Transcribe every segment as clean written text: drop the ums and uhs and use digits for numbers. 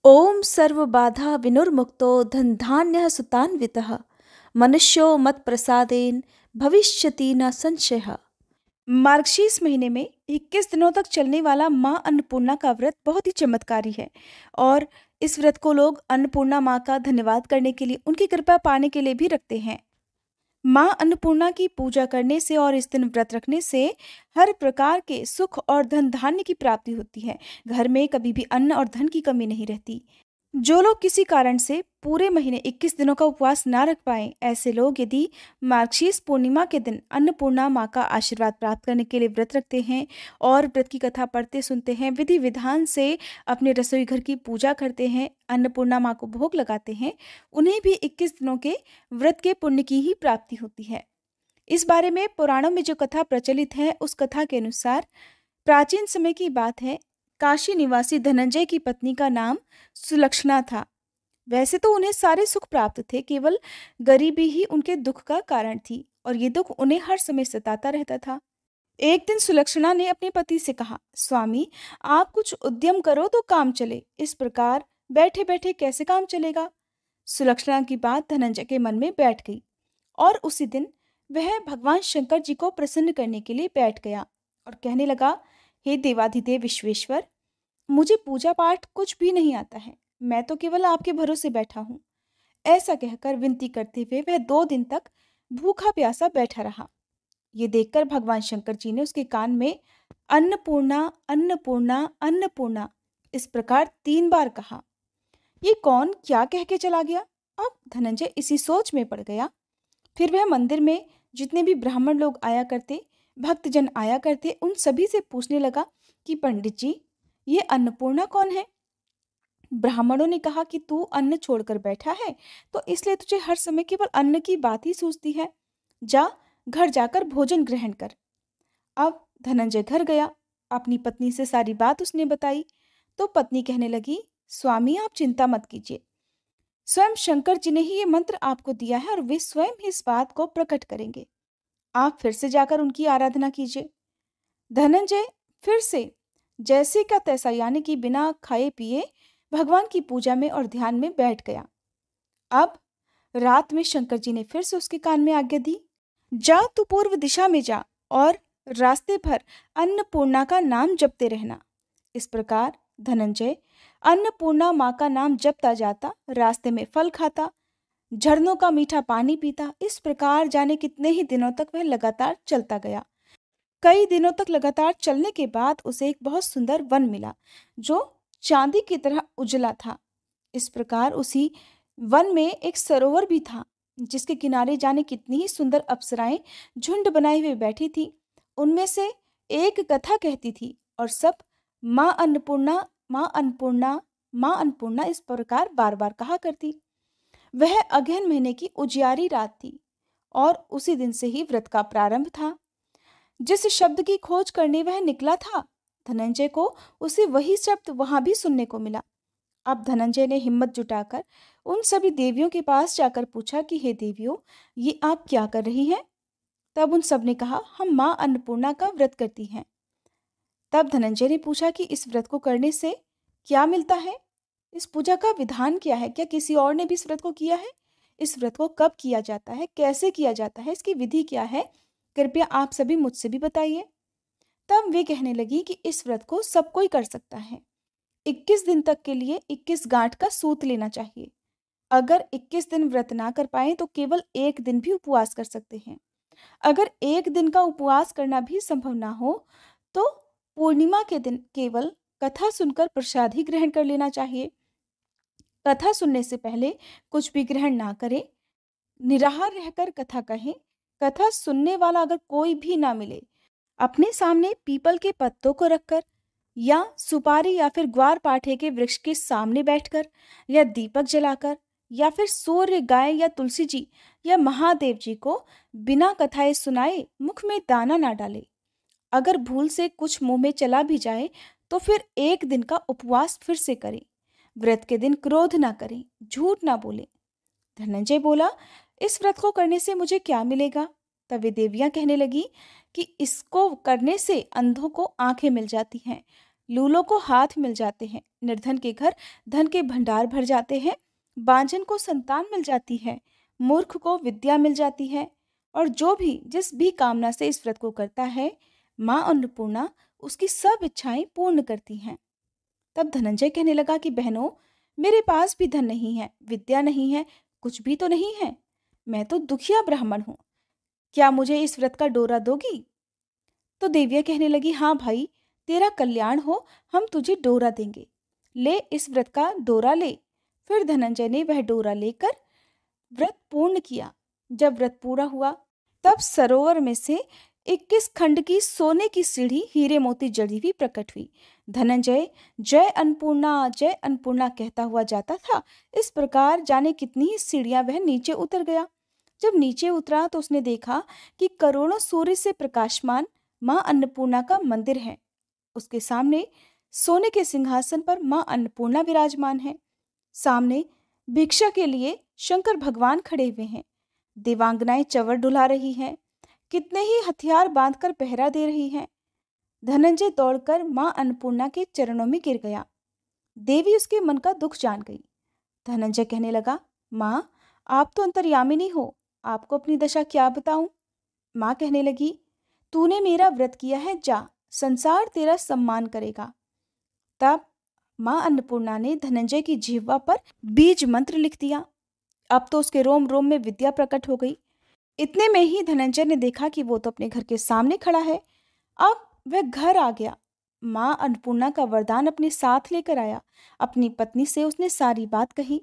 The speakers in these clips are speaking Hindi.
ओम सर्वबाधा विनुर्मुक्तो धनधान्यः सुतान्वितः मनुष्यो मत प्रसादेन भविष्यति न संशयः। मार्गशीर्ष महीने में 21 दिनों तक चलने वाला माँ अन्नपूर्णा का व्रत बहुत ही चमत्कारी है। और इस व्रत को लोग अन्नपूर्णा माँ का धन्यवाद करने के लिए, उनकी कृपा पाने के लिए भी रखते हैं। माँ अन्नपूर्णा की पूजा करने से और इस दिन व्रत रखने से हर प्रकार के सुख और धन धान्य की प्राप्ति होती है। घर में कभी भी अन्न और धन की कमी नहीं रहती। जो लोग किसी कारण से पूरे महीने 21 दिनों का उपवास ना रख पाए, ऐसे लोग यदि मार्गशीर्ष पूर्णिमा के दिन अन्नपूर्णा माँ का आशीर्वाद प्राप्त करने के लिए व्रत रखते हैं और व्रत की कथा पढ़ते सुनते हैं, विधि विधान से अपने रसोई घर की पूजा करते हैं, अन्नपूर्णा माँ को भोग लगाते हैं, उन्हें भी 21 दिनों के व्रत के पुण्य की ही प्राप्ति होती है। इस बारे में पुराणों में जो कथा प्रचलित है, उस कथा के अनुसार प्राचीन समय की बात है। काशी निवासी धनंजय की पत्नी का नाम सुलक्षणा था। वैसे तो उन्हें सारे सुख प्राप्त थे, केवल गरीबी ही उनके दुख का कारण थी और ये दुख उन्हें हर समय सताता रहता था। एक दिन सुलक्षणा ने अपने पति से कहा, स्वामी, आप कुछ उद्यम करो तो काम चले, इस प्रकार बैठे बैठे कैसे काम चलेगा। सुलक्षणा की बात धनंजय के मन में बैठ गई और उसी दिन वह भगवान शंकर जी को प्रसन्न करने के लिए बैठ गया और कहने लगा, हे देवाधिदेव विश्वेश्वर, मुझे पूजा पाठ कुछ भी नहीं आता है, मैं तो केवल आपके भरोसे बैठा हूँ। ऐसा कहकर विनती करते हुए वह 2 दिन तक भूखा प्यासा बैठा रहा। ये देखकर भगवान शंकर जी ने उसके कान में अन्नपूर्णा अन्नपूर्णा अन्नपूर्णा इस प्रकार 3 बार कहा। ये कौन क्या कह के चला गया। अब धनंजय इसी सोच में पड़ गया। फिर वह मंदिर में जितने भी ब्राह्मण लोग आया करते, भक्तजन आया करते, उन सभी से पूछने लगा कि पंडित जी, ये अन्नपूर्णा कौन है। ब्राह्मणों ने कहा कि तू अन्न छोड़कर बैठा है, तो इसलिए तुझे हर समय केवल अन्न की बात ही सूझती है। जा, घर जाकर भोजन ग्रहण कर। अब धनंजय घर गया, अपनी पत्नी से सारी बात उसने बताई। तो पत्नी कहने लगी, स्वामी, आप चिंता मत कीजिए, स्वयं शंकर जी ने ही ये मंत्र आपको दिया है और वे स्वयं ही इस बात को प्रकट करेंगे। आप फिर से जाकर उनकी आराधना कीजिए। धनंजय फिर से जैसे का तैसा, यानी कि बिना खाए पिए भगवान की पूजा में और ध्यान में बैठ गया। अब रात में शंकर जी ने फिर से उसके कान में आज्ञा दी, जा तू पूर्व दिशा में जा और रास्ते भर अन्नपूर्णा का नाम जपते रहना। इस प्रकार धनंजय अन्नपूर्णा माँ का नाम जपता जाता, रास्ते में फल खाता, झरनों का मीठा पानी पीता। इस प्रकार जाने कितने ही दिनों तक वह लगातार चलता गया। कई दिनों तक लगातार चलने के बाद उसे एक बहुत सुंदर वन मिला जो चांदी की तरह उजला था। इस प्रकार उसी वन में एक सरोवर भी था जिसके किनारे जाने कितनी ही सुंदर अप्सराएं झुंड बनाए हुए बैठी थी। उनमें से एक कथा कहती थी और सब माँ अन्नपूर्णा, माँ अन्नपूर्णा, माँ अन्नपूर्णा इस प्रकार बार बार कहा करती। वह अगहन महीने की उजियारी रात थी और उसी दिन से ही व्रत का प्रारंभ था। जिस शब्द की खोज करने वह निकला था, धनंजय को उसे वही शब्द वहां भी सुनने को मिला। अब धनंजय ने हिम्मत जुटाकर उन सभी देवियों के पास जाकर पूछा कि हे देवियों, ये आप क्या कर रही हैं। तब उन सब ने कहा, हम माँ अन्नपूर्णा का व्रत करती हैं। तब धनंजय ने पूछा कि इस व्रत को करने से क्या मिलता है, इस पूजा का विधान क्या है, क्या किसी और ने भी इस व्रत को किया है, इस व्रत को कब किया जाता है, कैसे किया जाता है, इसकी विधि क्या है, कृपया आप सभी मुझसे भी बताइए। तब वे कहने लगी कि इस व्रत को सब कोई कर सकता है। 21 दिन तक के लिए 21 गांठ का सूत लेना चाहिए। अगर 21 दिन व्रत ना कर पाए तो केवल एक दिन भी उपवास कर सकते हैं। अगर एक दिन का उपवास करना भी संभव ना हो तो पूर्णिमा के दिन केवल कथा सुनकर प्रसाद ही ग्रहण कर लेना चाहिए। कथा सुनने से पहले कुछ भी ग्रहण ना करें, निराहार रहकर कथा कहें। कथा सुनने वाला अगर कोई भी ना मिले, अपने सामने पीपल के पत्तों को रखकर या सुपारी या फिर ग्वार पाठे के वृक्ष के सामने बैठकर या दीपक जलाकर या फिर सूर्य, गाय या तुलसी जी या महादेव जी को बिना कथाएं सुनाए मुख में दाना ना डाले। अगर भूल से कुछ मुंह में चला भी जाए तो फिर एक दिन का उपवास फिर से करें। व्रत के दिन क्रोध ना करें, झूठ ना बोले। धनंजय बोला, इस व्रत को करने से मुझे क्या मिलेगा। तब वे देवियां कहने लगी कि इसको करने से अंधों को आंखें मिल जाती हैं, लूलों को हाथ मिल जाते हैं, निर्धन के घर धन के भंडार भर जाते हैं, बांझन को संतान मिल जाती है, मूर्ख को विद्या मिल जाती है, और जो भी जिस भी कामना से इस व्रत को करता है, माँ अन्नपूर्णा उसकी सब इच्छाएं पूर्ण करती हैं। तब धनंजय कहने लगा कि बहनों, मेरे पास भी धन नहीं है, विद्या नहीं है, कुछ भी तो नहीं है। मैं तो दुखिया ब्राह्मण हूँ। क्या मुझे इस व्रत का डोरा दोगी? तो देवियाँ कहने लगी, हाँ भाई, तेरा कल्याण हो, हम तुझे डोरा देंगे। ले इस व्रत का डोरा ले। फिर धनंजय ने वह डोरा लेकर व्रत पूर्ण किया। जब व्रत पूरा हुआ, तब सरोवर में से 21 खंड की सोने की सीढ़ी हीरे मोती जड़ी हुई प्रकट हुई। धनंजय जय अन्नपूर्णा कहता हुआ जाता था। इस प्रकार जाने कितनी ही सीढ़ियां वह नीचे उतर गया। जब नीचे उतरा तो उसने देखा कि करोड़ों सूर्य से प्रकाशमान मां अन्नपूर्णा का मंदिर है। उसके सामने सोने के सिंहासन पर मां अन्नपूर्णा विराजमान है। सामने भिक्षा के लिए शंकर भगवान खड़े हुए हैं। देवांगनाएं चंवर डुला रही हैं। कितने ही हथियार बांधकर पहरा दे रही हैं। धनंजय दौड़कर मां अन्नपूर्णा के चरणों में गिर गया। देवी उसके मन का दुख जान गई। धनंजय कहने लगा, मां, आप तो अंतर्यामिनी हो, आपको अपनी दशा क्या बताऊं? मां कहने लगी, तूने मेरा व्रत किया है, जा, संसार तेरा सम्मान करेगा। तब मां अन्नपूर्णा ने धनंजय की जिह्वा पर बीज मंत्र लिख दिया। अब तो उसके रोम रोम में विद्या प्रकट हो गई। इतने में ही धनंजय ने देखा कि वो तो अपने घर के सामने खड़ा है। अब वह घर आ गया। मां अन्नपूर्णा का वरदान अपने साथ लेकर आया। अपनी पत्नी से उसने सारी बात कही।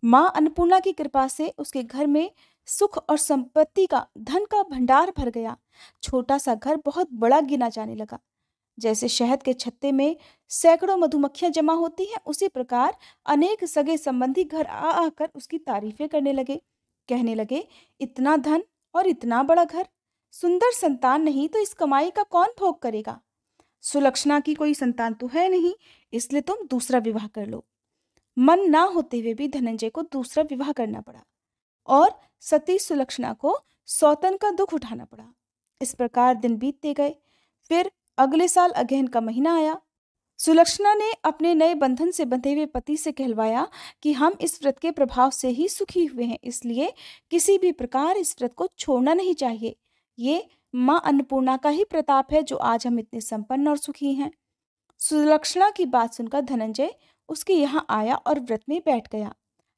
मां अन्नपूर्णा की कृपा से उसके घर में सुख और संपत्ति का, धन का भंडार भर गया। छोटा सा घर बहुत बड़ा गिना जाने लगा। जैसे शहद के छत्ते में सैकड़ों मधुमक्खियां जमा होती हैं, उसी प्रकार अनेक सगे संबंधी घर आ आकर उसकी तारीफें करने लगे। कहने लगे, इतना धन और इतना बड़ा घर, सुंदर संतान नहीं तो इस कमाई का कौन भोग करेगा? सुलक्षणा की कोई संतान तो है नहीं, इसलिए तुम दूसरा विवाह कर लो। मन ना होते हुए भी धनंजय को दूसरा विवाह करना पड़ा और सती सुलक्षणा को सौतन का दुख उठाना पड़ा। इस प्रकार दिन बीतते गए। फिर अगले साल अगहन का महीना आया। सुलक्षणा ने अपने नए बंधन से बंधे हुए पति से कहलवाया कि हम इस व्रत के प्रभाव से ही सुखी हुए हैं, इसलिए किसी भी प्रकार इस व्रत को छोड़ना नहीं चाहिए। ये मां अन्नपूर्णा का ही प्रताप है जो आज हम इतने संपन्न और सुखी हैं। सुलक्षणा की बात सुनकर धनंजय उसके यहाँ आया और व्रत में बैठ गया।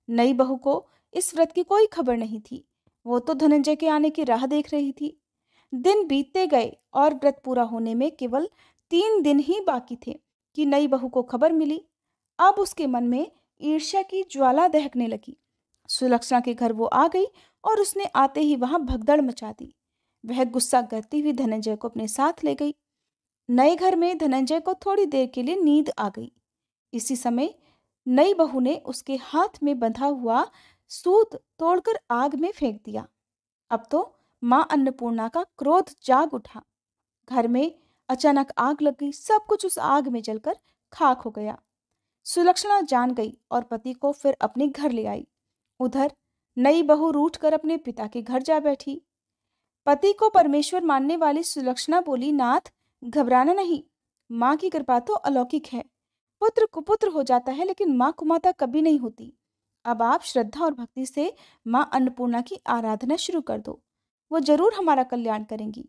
नई बहू को इस व्रत की कोई खबर नहीं थी। वो तो धनंजय के आने की राह देख रही थी। दिन बीतते गए और व्रत पूरा होने में केवल 3 दिन ही बाकी थे कि नई बहू को खबर मिली। अब उसके मन में ईर्ष्या की ज्वाला दहकने लगी। सुलक्षणा के घर वो आ गई और उसने आते ही वहां भगदड़ मचा दी। वह गुस्सा करती हुई धनंजय को अपने साथ ले गई। नए घर में धनंजय को थोड़ी देर के लिए नींद आ गई। इसी समय नई बहू ने उसके हाथ में बंधा हुआ सूत तोड़कर आग में फेंक दिया। अब तो मां अन्नपूर्णा का क्रोध जाग उठा। घर में अचानक आग लग गई। सब कुछ उस आग में जलकर खाक हो गया। सुलक्षणा जान गई और पति को फिर अपने घर ले आई। उधर नई बहू रूठ कर अपने पिता के घर जा बैठी। पति को परमेश्वर मानने वाली सुलक्षणा बोली, नाथ, घबराना नहीं, माँ की कृपा तो अलौकिक है। पुत्र कुपुत्र हो जाता है लेकिन माँ कुमाता कभी नहीं होती। अब आप श्रद्धा और भक्ति से माँ अन्नपूर्णा की आराधना शुरू कर दो, वो जरूर हमारा कल्याण करेंगी।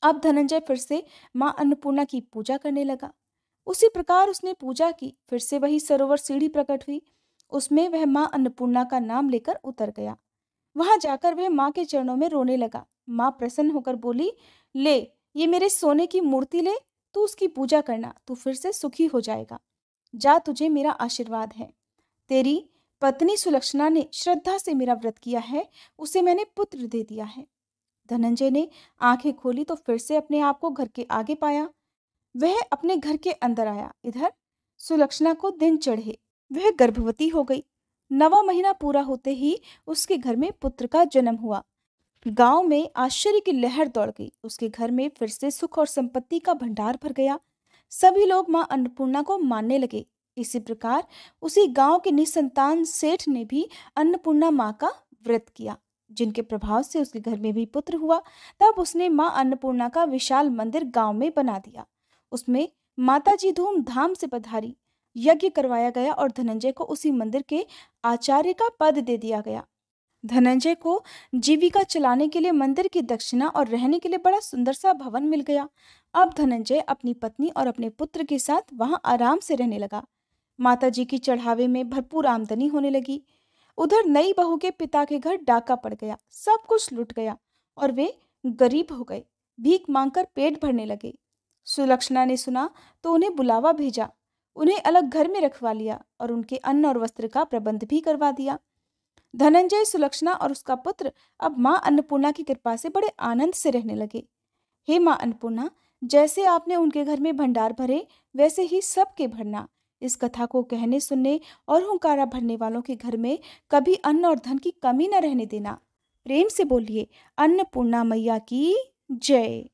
अब धनंजय फिर से माँ अन्नपूर्णा की पूजा करने लगा। उसी प्रकार उसने पूजा की। फिर से वही सरोवर सीढ़ी प्रकट हुई। उसमें वह माँ अन्नपूर्णा का नाम लेकर उतर गया। वहां जाकर वह माँ के चरणों में रोने लगा। माँ प्रसन्न होकर बोली, ले, ये मेरे सोने की मूर्ति ले, तू उसकी पूजा करना, तू फिर से सुखी हो जाएगा। जा, तुझे मेरा आशीर्वाद है। तेरी पत्नी सुलक्षणा ने श्रद्धा से मेरा व्रत किया है, उसे मैंने पुत्र दे दिया है। धनंजय ने आंखें खोली तो फिर से अपने आप को घर के आगे पाया। वह अपने घर के अंदर आया। इधर सुलक्षणा को दिन चढ़े। वह गर्भवती हो गई। 9वां महीना पूरा होते ही उसके घर में पुत्र का जन्म हुआ। गांव में आश्चर्य की लहर दौड़ गई। उसके घर में फिर से सुख और संपत्ति का भंडार भर गया। सभी लोग मां अन्नपूर्णा को मानने लगे। इसी प्रकार उसी गांव के निसंतान सेठ ने भी अन्नपूर्णा मां का व्रत किया, जिनके प्रभाव से उसके घर में भी पुत्र हुआ। तब उसने मां अन्नपूर्णा का विशाल मंदिर गांव में बना दिया। उसमें माताजी धूमधाम से पधारी। यज्ञ करवाया गया और धनंजय को उसी मंदिर के आचार्य का पद दे दिया गया। धनंजय को जीविका चलाने के लिए मंदिर की दक्षिणा और रहने के लिए बड़ा सुंदर सा भवन मिल गया। अब धनंजय अपनी पत्नी और अपने पुत्र के साथ वहां आराम से रहने लगा। माताजी की चढ़ावे में भरपूर आमदनी होने लगी। उधर नई बहू के पिता के घर डाका पड़ गया, सब कुछ लुट गया और वे गरीब हो गए, भीख मांगकर पेट भरने लगे। सुलक्षणा ने सुना तो उन्हें बुलावा भेजा, उन्हें अलग घर में रखवा लिया और उनके अन्न और वस्त्र का प्रबंध भी करवा दिया। धनंजय, सुलक्षणा और उसका पुत्र अब माँ अन्नपूर्णा की कृपा से बड़े आनंद से रहने लगे। हे माँ अन्नपूर्णा, जैसे आपने उनके घर में भंडार भरे वैसे ही सबके भरना। इस कथा को कहने सुनने और हुंकारा भरने वालों के घर में कभी अन्न और धन की कमी न रहने देना। प्रेम से बोलिए अन्नपूर्णा मैया की जय।